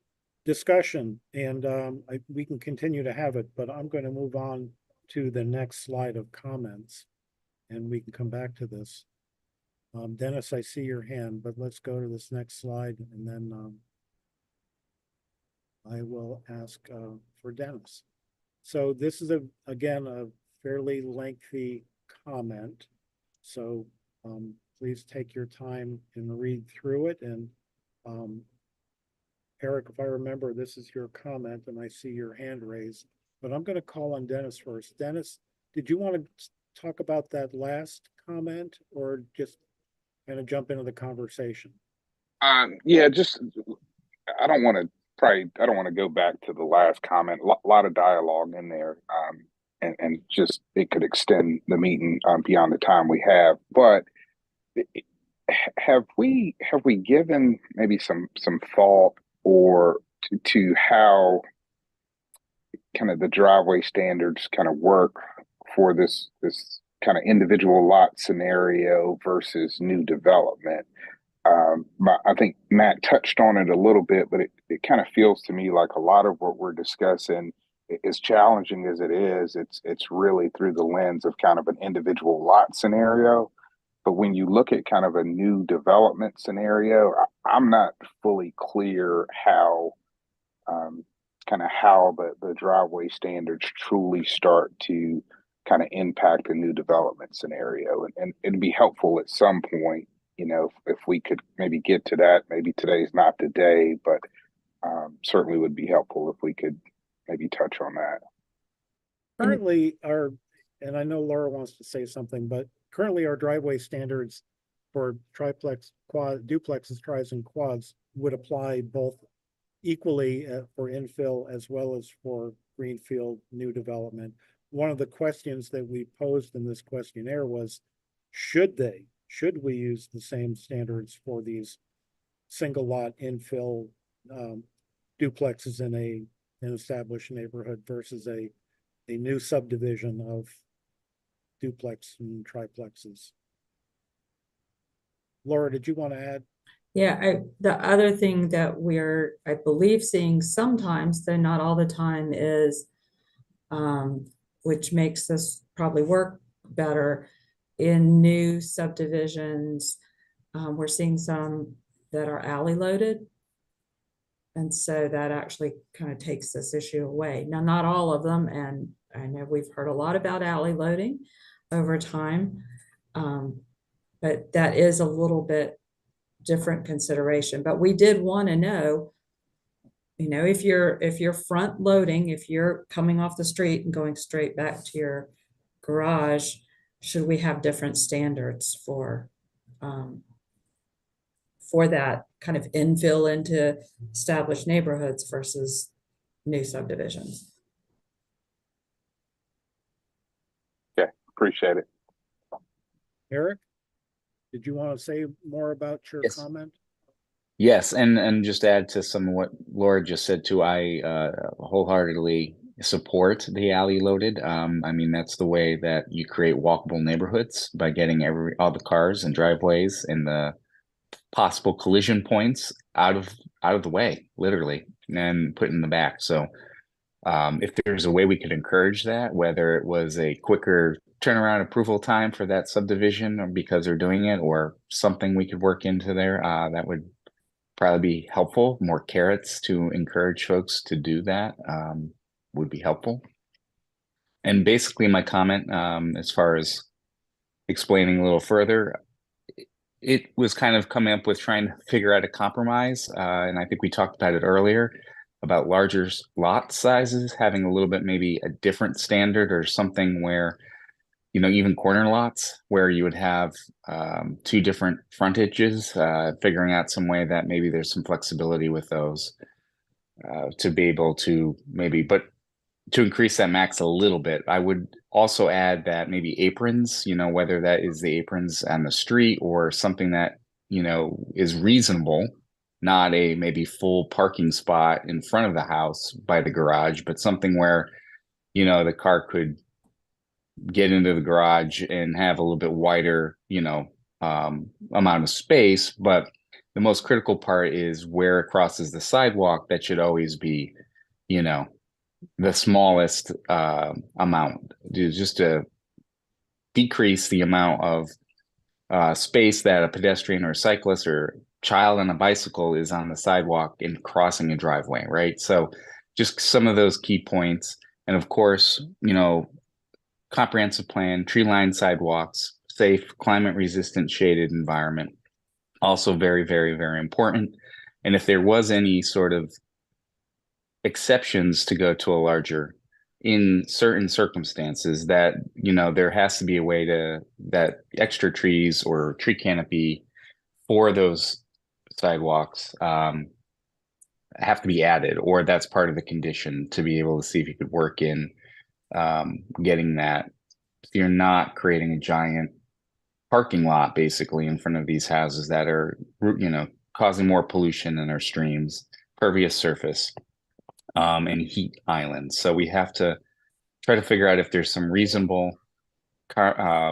discussion, and we can continue to have it, but I'm going to move on to the next slide of comments, and we can come back to this. Dennis, I see your hand, but let's go to this next slide, and then I will ask for Dennis. So this is again a fairly lengthy comment, so please take your time and read through it. And Eric, if I remember, this is your comment, and I see your hand raised, but I'm going to call on Dennis first. Dennis, did you want to talk about that last comment, or just kind of jump into the conversation? Yeah, just I don't want to go back to the last comment. A lot of dialogue in there, and just it could extend the meeting beyond the time we have. But have we given maybe some thought or to how kind of the driveway standards kind of work for this kind of individual lot scenario versus new development? I think Matt touched on it a little bit, but it kind of feels to me like a lot of what we're discussing, as challenging as it is, it's really through the lens of kind of an individual lot scenario. But when you look at kind of a new development scenario, I'm not fully clear how how the driveway standards truly start to kind of impact a new development scenario. And it'd be helpful at some point, if we could maybe get to that. Maybe today's not the day, but certainly would be helpful if we could maybe touch on that. Currently, and I know Laura wants to say something, but currently our driveway standards for triplex, duplexes, tris, and quads would apply both equally for infill as well as for greenfield new development. One of the questions that we posed in this questionnaire was, should we use the same standards for these single lot infill duplexes in an established neighborhood versus a new subdivision of duplex and triplexes? Laura, did you want to add? Yeah, the other thing that we're, I believe, seeing sometimes, though not all the time, is, which makes this probably work better in new subdivisions. We're seeing some that are alley loaded. And so that actually kind of takes this issue away. Now, not all of them, and I know we've heard a lot about alley loading over time, but that is a little bit different consideration. But we did want to know, if you're front loading, if you're coming off the street and going straight back to your garage, should we have different standards for that kind of infill into established neighborhoods versus new subdivisions? Yeah, appreciate it. Eric, did you want to say more about your Yes. comment? Yes, and just add to some of what Laura just said too. I wholeheartedly support the alley loaded. I mean, that's the way that you create walkable neighborhoods, by getting all the cars and driveways and the possible collision points out of the way, literally, and put in the back. So if there's a way we could encourage that, whether it was a quicker turnaround approval time for that subdivision, or because they're doing it, or something we could work into there, that would probably be helpful. More carrots to encourage folks to do that would be helpful. And basically my comment, as far as explaining a little further, it was kind of coming up with trying to figure out a compromise. And I think we talked about it earlier, about larger lot sizes, having a little bit maybe a different standard, or something where, even corner lots where you would have two different frontages, figuring out some way that maybe there's some flexibility with those to be able to but to increase that max a little bit. I would also add that maybe aprons, whether that is the aprons on the street or something that, is reasonable, not a maybe full parking spot in front of the house by the garage, but something where the car could get into the garage and have a little bit wider, amount of space. But the most critical part is where it crosses the sidewalk. That should always be, the smallest amount, just to decrease the amount of space that a pedestrian or cyclist or child on a bicycle is on the sidewalk and crossing a driveway, right? So just some of those key points. And of course, comprehensive plan, tree-lined sidewalks, safe, climate-resistant shaded environment. Also very, very, very important. And if there was any sort of exceptions to go to a larger, in certain circumstances, that there has to be a way that extra trees or tree canopy for those sidewalks have to be added, or that's part of the condition to be able to see if you could work in getting that. So you're not creating a giant parking lot basically in front of these houses that are causing more pollution in our streams, pervious surface, and heat islands. So we have to try to figure out if there's some reasonable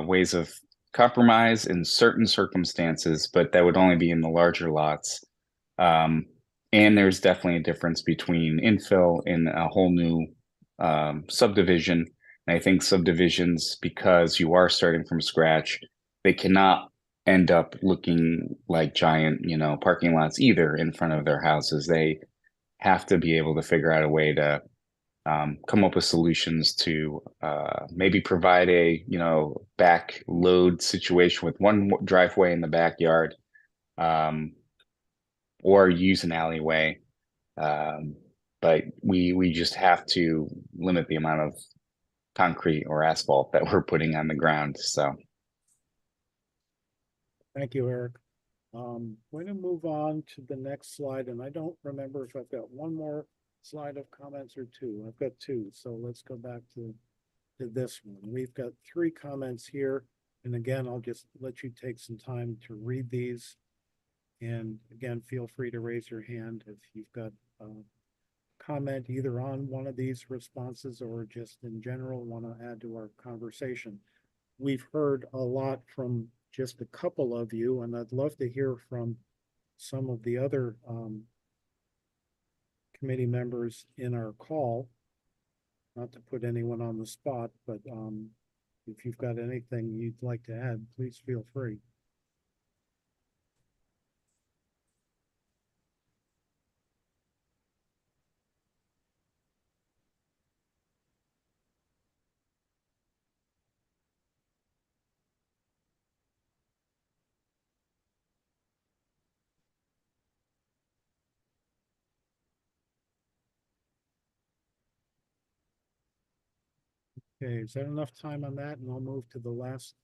ways of compromise in certain circumstances, but that would only be in the larger lots. And there's definitely a difference between infill and a whole new subdivision. And I think subdivisions, because you are starting from scratch, they cannot end up looking like giant, parking lots either in front of their houses. They have to be able to figure out a way to come up with solutions to maybe provide a back load situation with one driveway in the backyard, or use an alleyway. But we just have to limit the amount of concrete or asphalt that we're putting on the ground. So Thank you, Eric. Going to move on to the next slide, and I don't remember if I've got one more slide of comments or two. I've got two, so let's go back to this one. We've got 3 comments here, and again, I'll just let you take some time to read these. And again, feel free to raise your hand if you've got a comment either on one of these responses or just in general want to add to our conversation. We've heard a lot from just a couple of you, and I'd love to hear from some of the other committee members in our call. Not to put anyone on the spot, but if you've got anything you'd like to add, please feel free. Okay, is that enough time on that? And I'll move to the last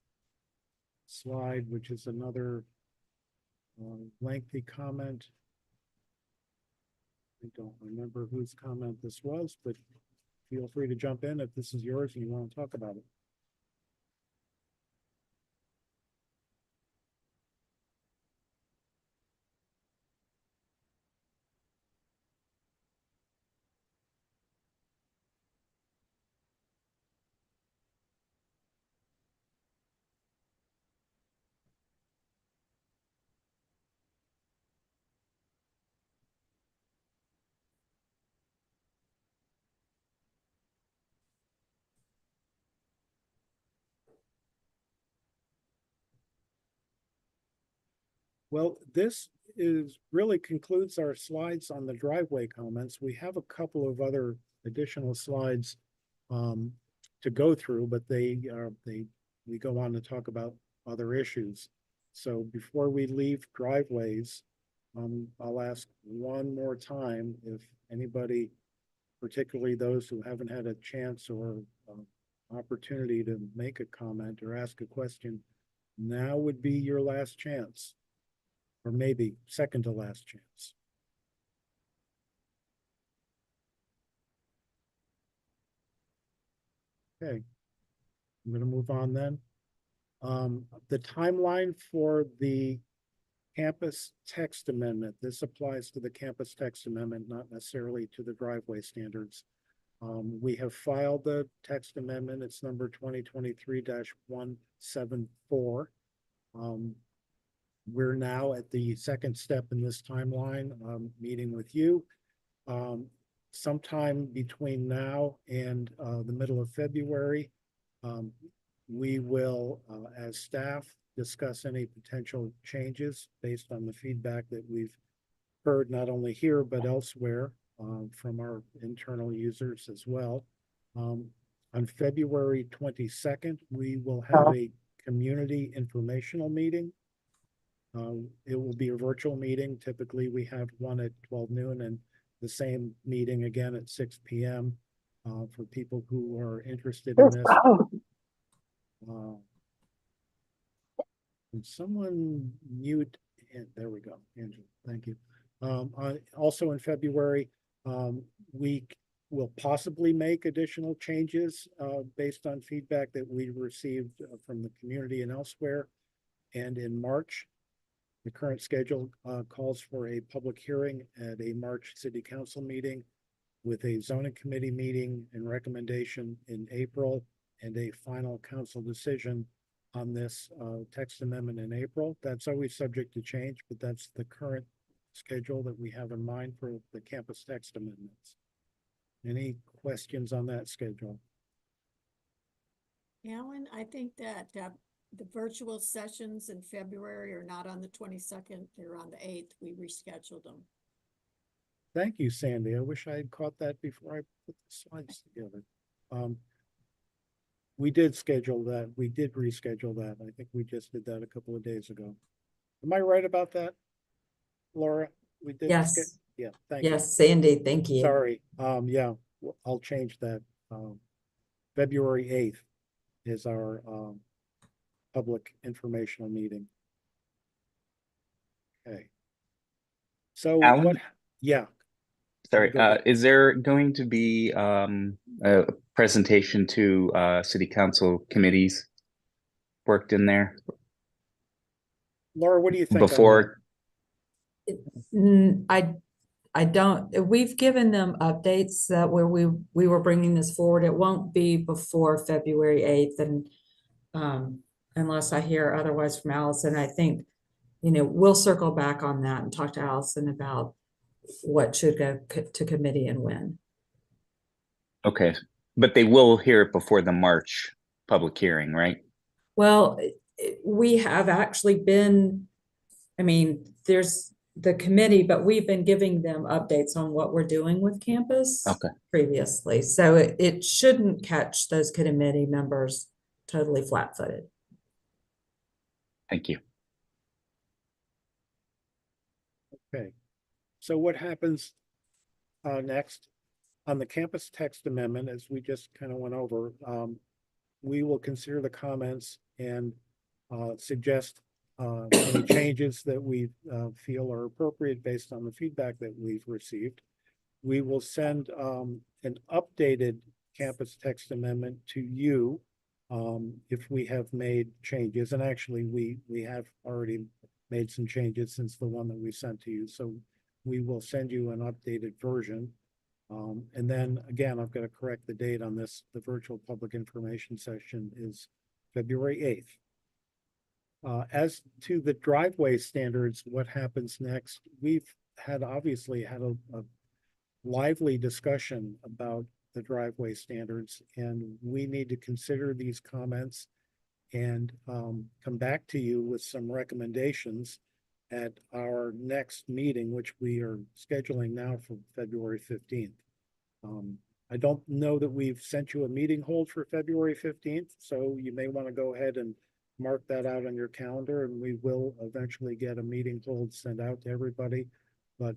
slide, which is another lengthy comment. I don't remember whose comment this was, but feel free to jump in if this is yours and you want to talk about it. Well, this really concludes our slides on the driveway comments. We have a couple of other additional slides to go through, but we go on to talk about other issues. So before we leave driveways, I'll ask one more time if anybody, particularly those who haven't had a chance or opportunity to make a comment or ask a question, now would be your last chance. Or maybe second to last chance. Okay, I'm going to move on then. The timeline for the campus text amendment, this applies to the campus text amendment, not necessarily to the driveway standards. We have filed the text amendment. It's number 2023-174. We're now at the second step in this timeline, meeting with you. Sometime between now and the middle of February, we will, as staff, discuss any potential changes based on the feedback that we've heard not only here but elsewhere from our internal users as well. On February 22nd, we will have a community informational meeting. It will be a virtual meeting. Typically, we have one at 12 noon and the same meeting again at 6 p.m. For people who are interested in this. Can someone mute? There we go, Angela. Thank you. Also in February, we will possibly make additional changes based on feedback that we received from the community and elsewhere. And in March, the current schedule calls for a public hearing at a March City Council meeting with a zoning committee meeting and recommendation in April and a final council decision on this text amendment in April. That's always subject to change, but that's the current schedule that we have in mind for the campus text amendments. Any questions on that schedule? Alan, I think that the virtual sessions in February are not on the 22nd, they're on the 8th. We rescheduled them. Thank you, Sandy. I wish I had caught that before I put the slides together. We did schedule that. We did reschedule that. I think we just did that a couple of days ago. Am I right about that, Laura? We did. Yes. Yeah, thank you. Yes, Sandy, thank you. Sorry. Yeah, I'll change that. February 8th is our public informational meeting. Okay. So Alan? what? Yeah. Sorry, Go ahead. is there going to be a presentation to city council committees worked in there Laura, what do you think on that? before? I don't, we've given them updates that where we were bringing this forward. It won't be before February 8th and unless I hear otherwise from Allison. I think, we'll circle back on that and talk to Allison about what should go to committee and when. Okay, but they will hear it before the March public hearing, right? Well, we have actually been, there's the committee, but we've been giving them updates on what we're doing with campus previously. So it shouldn't catch those committee members totally flat-footed. Thank you. Okay. So what happens next on the campus text amendment, as we just kind of went over, we will consider the comments and suggest any changes that we feel are appropriate based on the feedback that we've received. We will send an updated campus text amendment to you if we have made changes. And actually, we have already made some changes since the one that we sent to you. So we will send you an updated version. And then again, I've got to correct the date on this. The virtual public information session is February 8th. As to the driveway standards, what happens next? We've obviously had a lively discussion about the driveway standards, and we need to consider these comments and come back to you with some recommendations at our next meeting, which we are scheduling now for February 15th. I don't know that we've sent you a meeting hold for February 15th, so you may want to go ahead and mark that out on your calendar, and we will eventually get a meeting hold sent out to everybody. But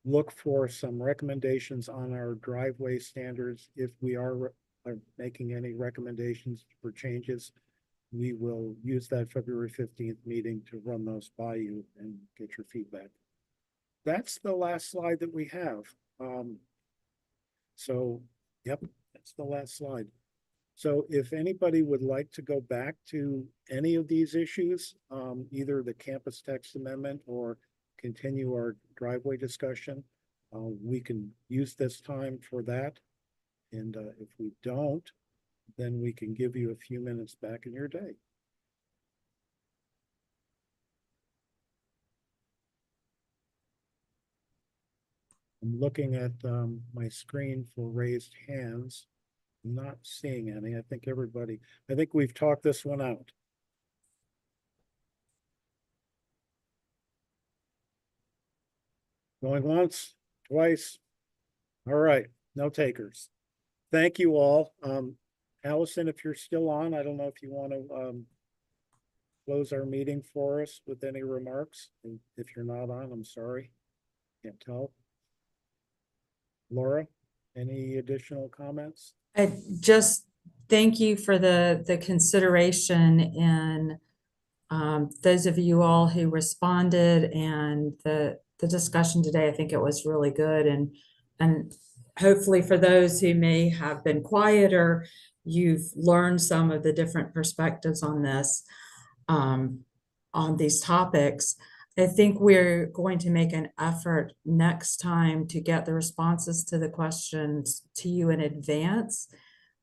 look for some recommendations on our driveway standards. If we are making any recommendations for changes, we will use that February 15th meeting to run those by you and get your feedback. That's the last slide that we have. So, yep, that's the last slide. So if anybody would like to go back to any of these issues, either the campus text amendment or continue our driveway discussion, we can use this time for that. And if we don't, then we can give you a few minutes back in your day. I'm looking at my screen for raised hands. I'm not seeing any. I think we've talked this one out. Going once, twice. All right, no takers. Thank you all. Allison, if you're still on, I don't know if you want to close our meeting for us with any remarks. And if you're not on, I'm sorry. Can't tell. Laura, any additional comments? I just thank you for the consideration in those of you all who responded, and the discussion today. I think it was really good, and hopefully for those who may have been quieter, you've learned some of the different perspectives on this, on these topics. I think we're going to make an effort next time to get the responses to the questions to you in advance.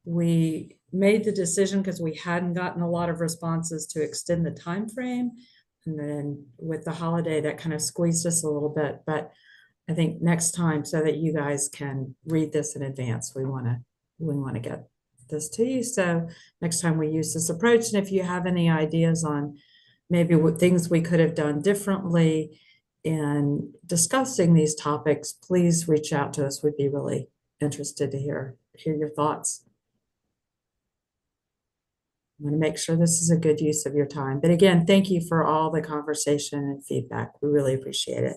We made the decision because we hadn't gotten a lot of responses to extend the time frame. And then with the holiday, that kind of squeezed us a little bit. But I think next time, so that you guys can read this in advance, we want to get this to you. So next time we use this approach. And if you have any ideas on maybe what things we could have done differently in discussing these topics, please reach out to us. We'd be really interested to hear your thoughts. I'm going to make sure this is a good use of your time. But again, thank you for all the conversation and feedback. We really appreciate it.